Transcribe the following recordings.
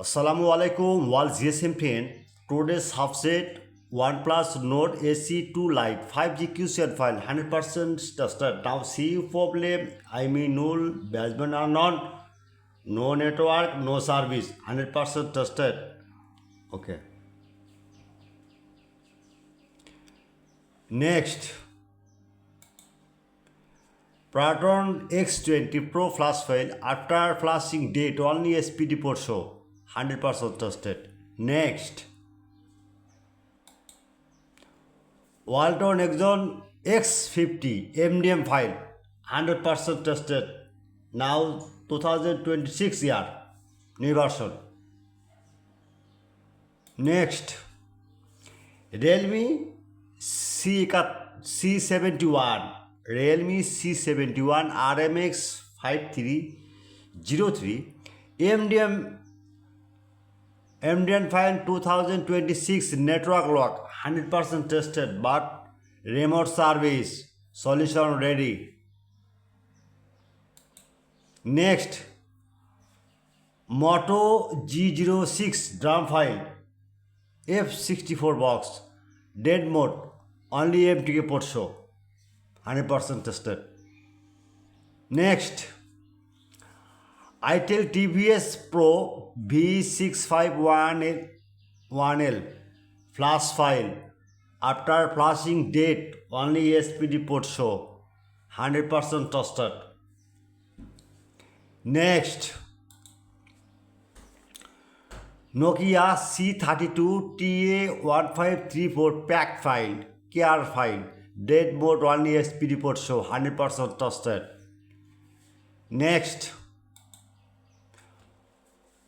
Assalamu alaikum, Wal GSM 10. Today's subset OnePlus Nord AC2 Lite 5G QCR file 100% tested. Now see problem, I mean null, basement are none, no network, no service, 100% tested. Okay. Next, Proton X20 Pro flash file after flashing date only SPD port show. 100% tested. Next, Walton Exxon X50 MDM file 100% tested. Now 2026 year new version. Next, Realme C71 RMX5303 MDM file 2026 network lock 100% tested but remote service solution ready. Next, Moto G06 drum file F64 box dead mode only MTK port show 100% tested. Next, ITEL TVS Pro V651L flash file after flashing date only SPD port show 100% tested. Next, Nokia C32 TA1534 pack file care file dead mode only SPD port show 100% tested. Next,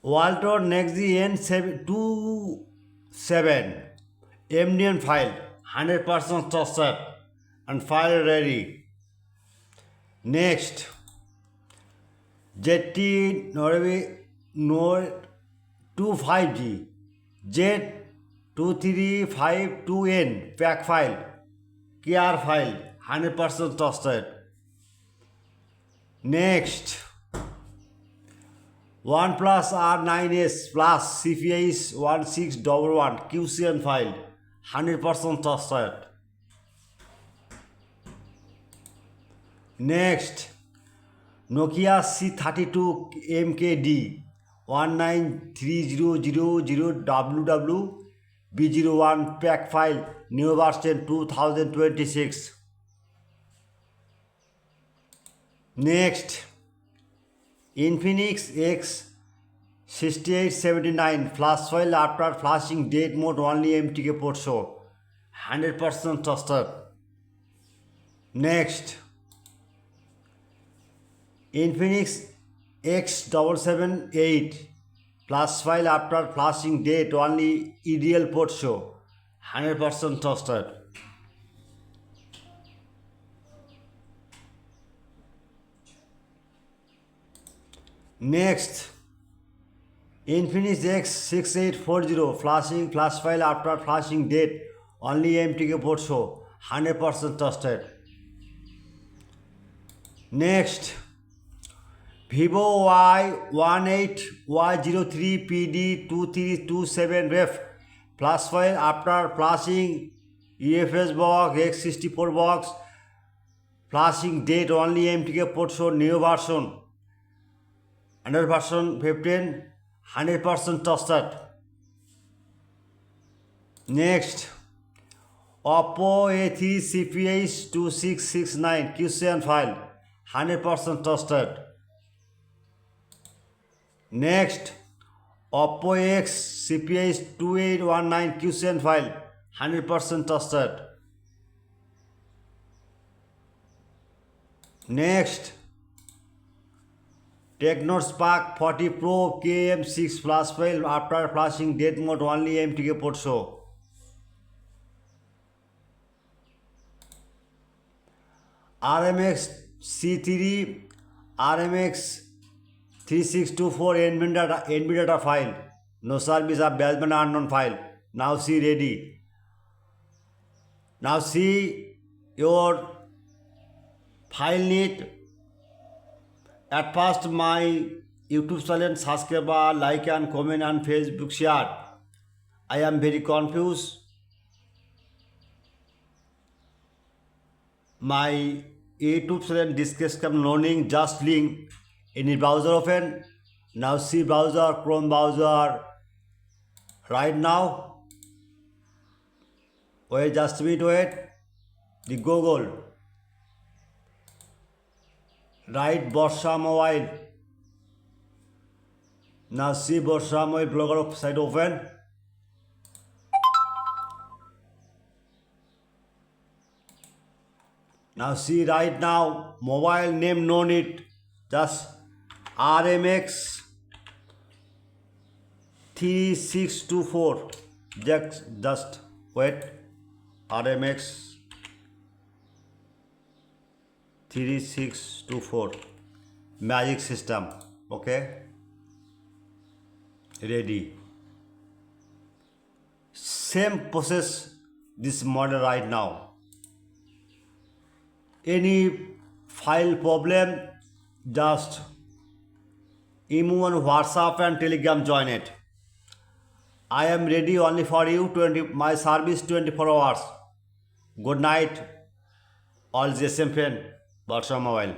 Walter Nexi N727 MDM file 100% tested and file ready. Next, ZT Node 25G Z2352N pack file care file 100% tested. Next, OnePlus R9s Plus CPIs 1611 QCN file 100% tested. Next, Nokia C32 MKD 19300WW B01 pack file new version 2026. Next, Infinix X6879 flash file after flashing date mode only MTK port show 100% tested. Next, Infinix X778 flash file after flashing date only EDL port show 100% tested. Next, Infinix X6840 flash file after flashing date only MTK port show 100% tested. Next, Vivo Y18Y03PD2327 flash file after flashing UFS box X64 box flashing date only MTK port show new version under version 15 100% tested. Next, Oppo A3 CPIs 2669 QCN file 100% tested. Next, Oppo X CPIs 2819 QCN file 100% tested. Next, Techno Spark 40 Pro KM6 flash file after flashing date mode only MTK port show. RMX C3 RMX 3624 NB data file no service of basement unknown file now see ready. Now see your file need. At first my YouTube channel subscriber, like and comment and Facebook share. I am very confused. My YouTube channel description learning just link any browser open. Now see browser, Chrome browser. Right now, wait just a minute, wait. The Google. Right, Borsha Mobile. Now see Borsha Mobile blogger site open. Now see right now, mobile name no need, just RMX 3624. Just wait, RMX 3624 magic system. Okay, ready. Same process this model right now. Any file problem, just email on WhatsApp and Telegram join it. I am ready only for you, my service 24 hours. Good night, all GSM friend, Borsha Mobile.